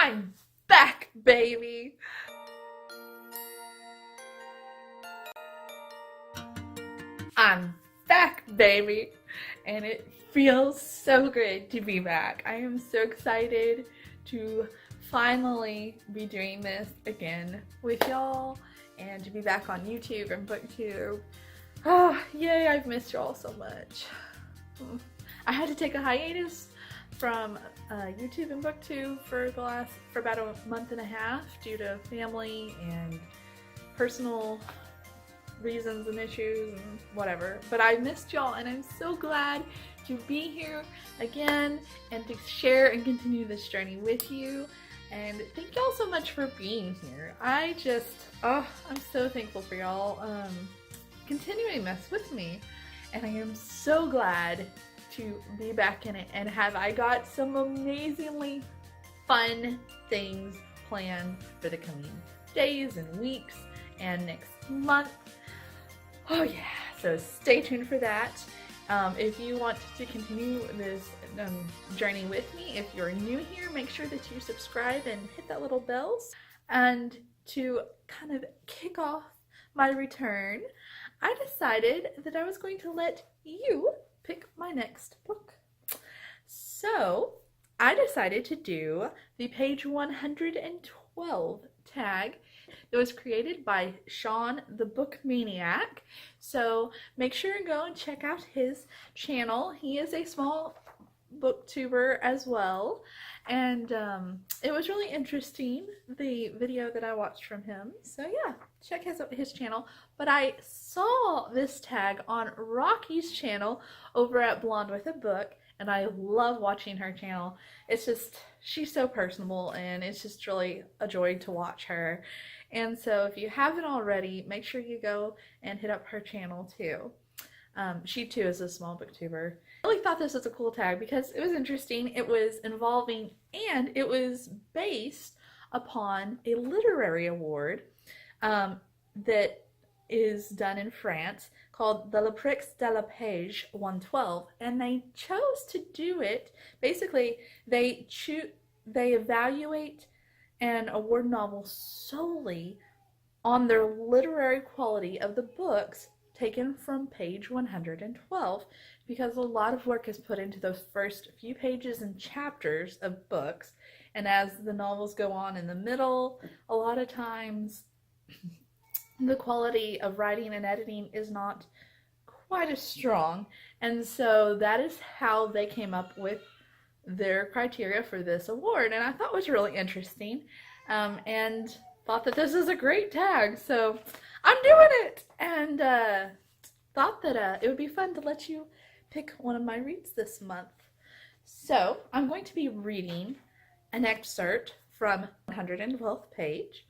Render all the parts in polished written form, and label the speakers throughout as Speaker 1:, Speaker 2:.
Speaker 1: I'm back, baby! I'm back, baby! And it feels so good to be back. I am so excited to finally be doing this again with y'all and to be back on YouTube and BookTube. Oh, yay, I've missed y'all so much. I had to take a hiatus from YouTube and BookTube for about a month and a half due to family and personal reasons and issues and whatever. But I missed y'all and I'm so glad to be here again and to share and continue this journey with you. And thank y'all so much for being here. I'm so thankful for y'all continuing this with me. And I am so glad to be back in it, and I got some amazingly fun things planned for the coming days and weeks and next month. Oh yeah, so stay tuned for that. If you want to continue this journey with me, if you're new here, make sure that you subscribe and hit that little bell. And to kind of kick off my return, I decided that I was going to let you pick my next book. So I decided to do the page 112 tag. It was created by Sean the Book Maniac. So make sure and go and check out his channel. He is a small booktuber as well. And it was really interesting, the video that I watched from him. So yeah, check his channel. But I saw this tag on Rocky's channel over at Blonde with a Book, and I love watching her channel. It's just, she's so personable, and it's just really a joy to watch her. And so if you haven't already, make sure you go and hit up her channel too. She too is a small booktuber. I really thought this was a cool tag because it was interesting, it was involving, and it was based upon a literary award that is done in France called the Prix de la Page 112, and they chose to do it. Basically, they evaluate and award novels solely on their literary quality of the books taken from page 112, because a lot of work is put into those first few pages and chapters of books, and as the novels go on in the middle, a lot of times the quality of writing and editing is not quite as strong, and so that is how they came up with their criteria for this award, and I thought it was really interesting, and thought that this is a great tag, so I'm doing it, and thought that it would be fun to let you pick one of my reads this month. So I'm going to be reading an excerpt from 112th page.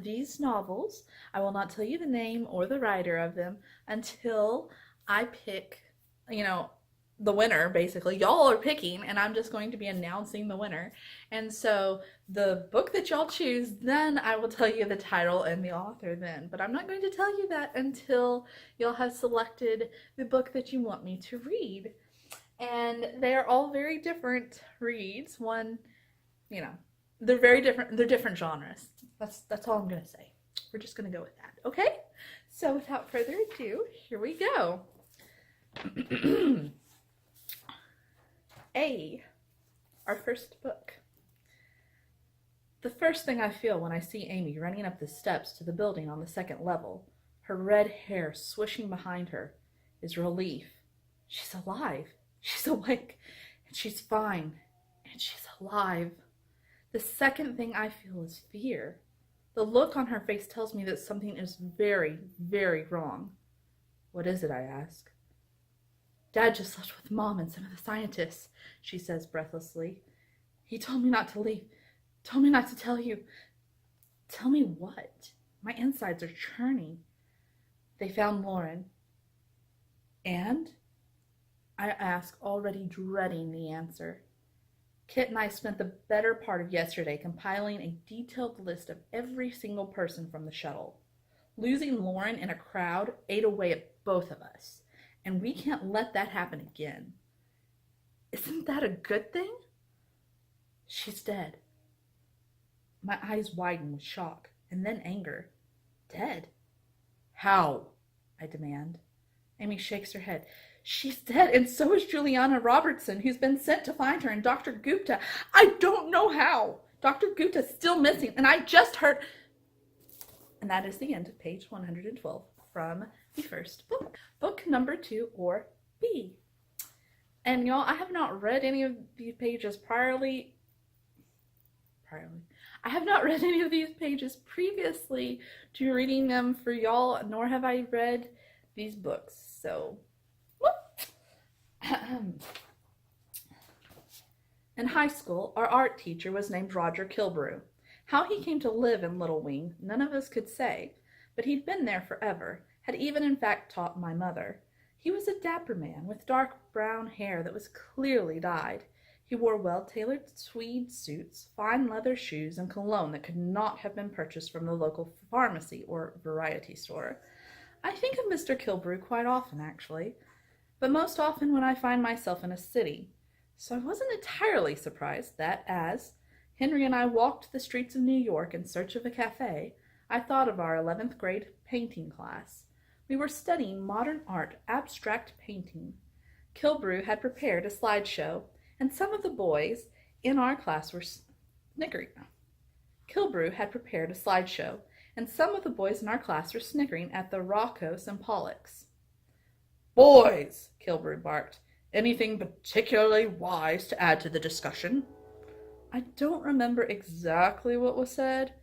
Speaker 1: These novels, I will not tell you the name or the writer of them until I pick, the winner, basically. Y'all are picking, and I'm just going to be announcing the winner. And so the book that y'all choose, then I will tell you the title and the author then. But I'm not going to tell you that until y'all have selected the book that you want me to read. And they're all very different reads. One, they're very different. They're different genres. That's all I'm going to say. We're just going to go with that. Okay? So without further ado, here we go. Our first book. The first thing I feel when I see Amy running up the steps to the building on the second level, her red hair swishing behind her, is relief. She's alive. She's awake. And she's fine. And she's alive. The second thing I feel is fear. The look on her face tells me that something is very, very wrong. What is it, I ask. Dad just left with Mom and some of the scientists, she says breathlessly. He told me not to leave. Told me not to tell you. Tell me what? My insides are churning. They found Lauren. And? I ask, already dreading the answer. Kit and I spent the better part of yesterday compiling a detailed list of every single person from the shuttle. Losing Lauren in a crowd ate away at both of us. And we can't let that happen again. Isn't that a good thing? She's dead. My eyes widen with shock and then anger. Dead? How? I demand. Amy shakes her head. She's dead, and so is Juliana Robertson, who's been sent to find her, and Dr. Gupta. I don't know how. Dr. Gupta's still missing, and I just heard... And that is the end of page 112 from the first book. Book number 2, or B. And y'all, I have not read any of these pages I have not read any of these pages previously to reading them for y'all, nor have I read these books, so... In high school, our art teacher was named Roger Kilbrew. How he came to live in Little Wing, none of us could say, but he'd been there forever, had even in fact taught my mother. He was a dapper man with dark brown hair that was clearly dyed. He wore well-tailored tweed suits, fine leather shoes, and cologne that could not have been purchased from the local pharmacy or variety store. I think of Mr. Kilbrew quite often, actually, but most often when I find myself in a city. So I wasn't entirely surprised that, as Henry and I walked the streets of New York in search of a cafe, I thought of our 11th grade painting class. We were studying modern art, abstract painting. Kilbrew had prepared a slideshow, and some of the boys in our class were snickering. Kilbrew had prepared a slideshow, and some of the boys in our class were snickering at the Roccos and Pollocks. "Boys," Kilbrew barked, "anything particularly wise to add to the discussion?" I don't remember exactly what was said,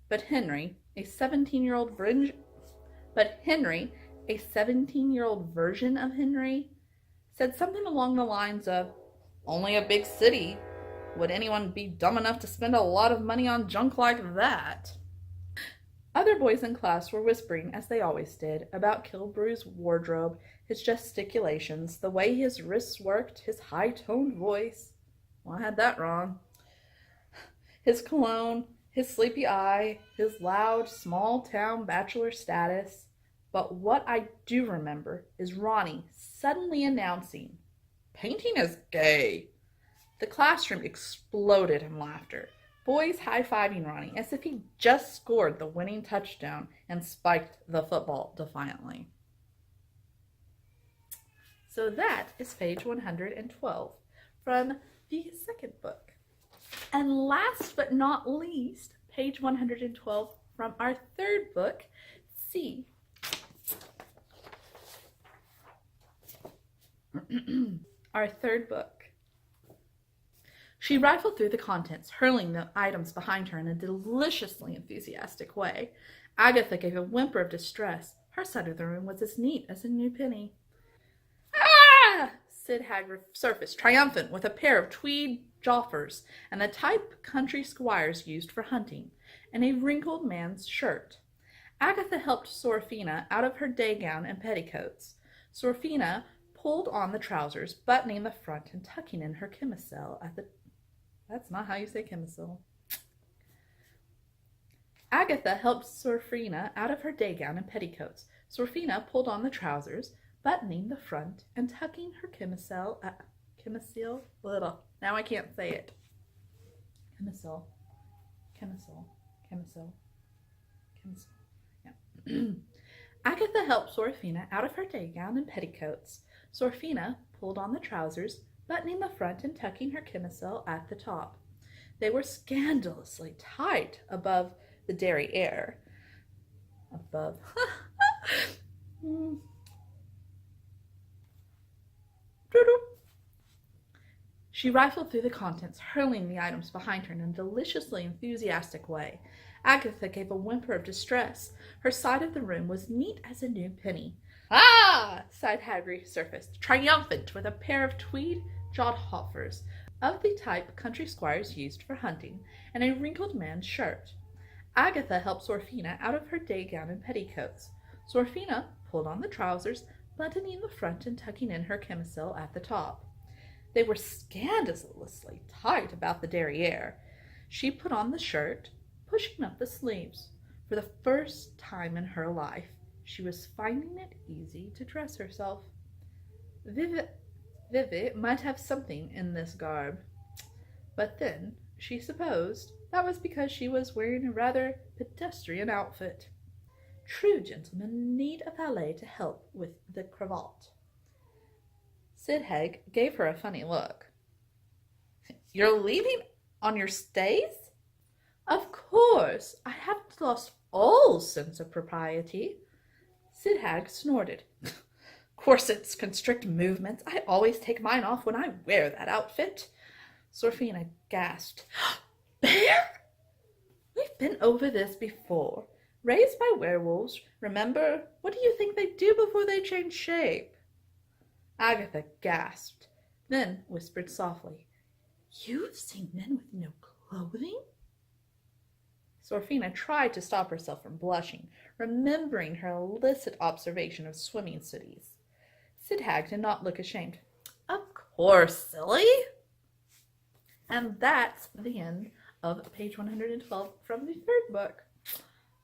Speaker 1: but Henry, a 17-year-old version of Henry, said something along the lines of, "Only a big city. Would anyone be dumb enough to spend a lot of money on junk like that?" Other boys in class were whispering, as they always did, about Kilbrew's wardrobe, his gesticulations, the way his wrists worked, his high-toned voice. Well, I had that wrong. His cologne, his sleepy eye, his loud, small-town bachelor status. But what I do remember is Ronnie suddenly announcing, "Painting is gay." The classroom exploded in laughter. Boys high-fiving Ronnie as if he just scored the winning touchdown and spiked the football defiantly. So that is page 112 from the second book. And last but not least, page 112 from our third book, C. Our third book. She rifled through the contents, hurling the items behind her in a deliciously enthusiastic way. Agatha gave a whimper of distress. Her side of the room was as neat as a new penny. "Ah!" Sid Hagrid surfaced, triumphant, with a pair of tweed joffers and the type country squires used for hunting, and a wrinkled man's shirt. Agatha helped Sorfina out of her day gown and petticoats. Sorfina pulled on the trousers, buttoning the front and tucking in her chemisel at the... That's not how you say chemisel. Agatha helped Sorfina out of her day gown and petticoats. Sorfina pulled on the trousers, buttoning the front and tucking her chemisel at... Chemisel? Little. Now I can't say it. Chemisel. Yeah. Agatha helped Sorfina out of her day gown and petticoats. Sorfina pulled on the trousers, buttoning the front and tucking her chemisel at the top. They were scandalously tight above the derriere. Above. She rifled through the contents, hurling the items behind her in a deliciously enthusiastic way. Agatha gave a whimper of distress. Her side of the room was neat as a new penny. "Ah!" sighed Hagrid, surfaced, triumphant, with a pair of tweed jodhoffers of the type country squires used for hunting, and a wrinkled man's shirt. Agatha helped Sorfina out of her day gown and petticoats. Sorfina pulled on the trousers, buttoning the front and tucking in her chemisel at the top. They were scandalously tight about the derriere. She put on the shirt, pushing up the sleeves. For the first time in her life, she was finding it easy to dress herself. Vivi might have something in this garb. But then, she supposed that was because she was wearing a rather pedestrian outfit. True gentlemen need a valet to help with the cravat. Sidhag gave her a funny look. You're leaving on your stays? Of course, I haven't lost all sense of propriety. Sidhag snorted. Corsets constrict movements. I always take mine off when I wear that outfit. Sorfina gasped. Bear? We've been over this before. Raised by werewolves, remember? What do you think they do before they change shape? Agatha gasped, then whispered softly, You've seen men with no clothing? Sorfina tried to stop herself from blushing, remembering her illicit observation of swimming cities. Sidhag did not look ashamed. Of course, silly! And that's the end of page 112 from the third book.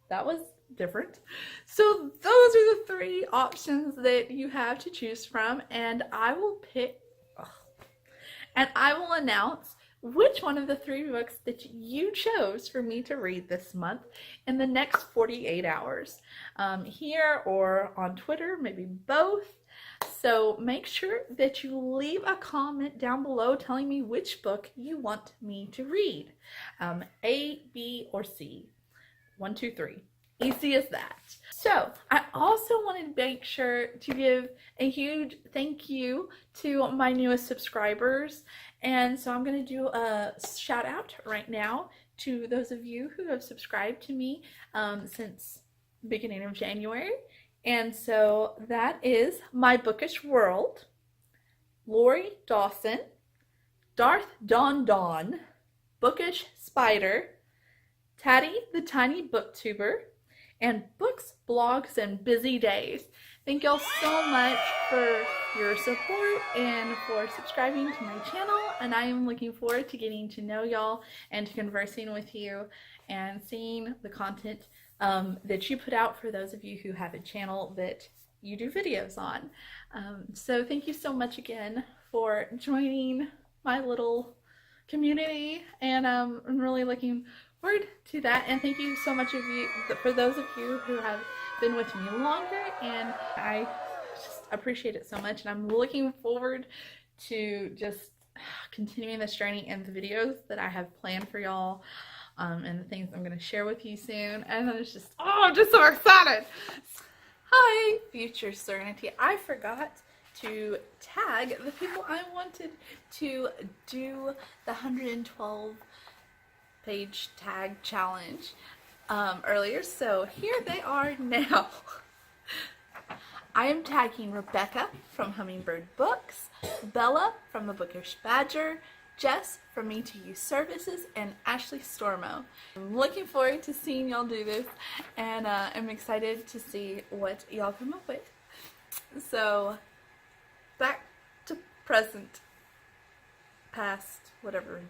Speaker 1: That was different. So those are the three options that you have to choose from, and I will announce which one of the three books that you chose for me to read this month in the next 48 hours, here or on Twitter, maybe both. So make sure that you leave a comment down below telling me which book you want me to read. A, B, or C. 1, 2, 3. Easy as that. So I also wanted to make sure to give a huge thank you to my newest subscribers. And so I'm going to do a shout out right now to those of you who have subscribed to me since beginning of January. And so that is My Bookish World, Lori Dawson, Darth Don Don, Bookish Spider, Taddy the Tiny Booktuber, and Books, Blogs, and Busy Days. Thank y'all so much for your support and for subscribing to my channel, and I am looking forward to getting to know y'all and to conversing with you and seeing the content that you put out for those of you who have a channel that you do videos on. So thank you so much again for joining my little community, and I'm really looking forward to that. And thank you so much for those of you who have been with me longer, and I just appreciate it so much, and I'm looking forward to just continuing this journey and the videos that I have planned for y'all. And the things I'm going to share with you soon. And it's just, I'm just so excited. Hi, Future Serenity. I forgot to tag the people I wanted to do the 112 page tag challenge earlier. So here they are now. I am tagging Rebecca from Hummingbird Books, Bella from The Bookish Badger, Jess from Me to You Services, and Ashley Stormo. I'm looking forward to seeing y'all do this, and I'm excited to see what y'all come up with. So, back to present, past, whatever.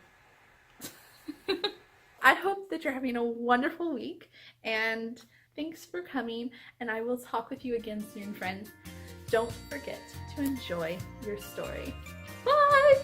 Speaker 1: I hope that you're having a wonderful week, and thanks for coming, and I will talk with you again soon, friends. Don't forget to enjoy your story. Bye!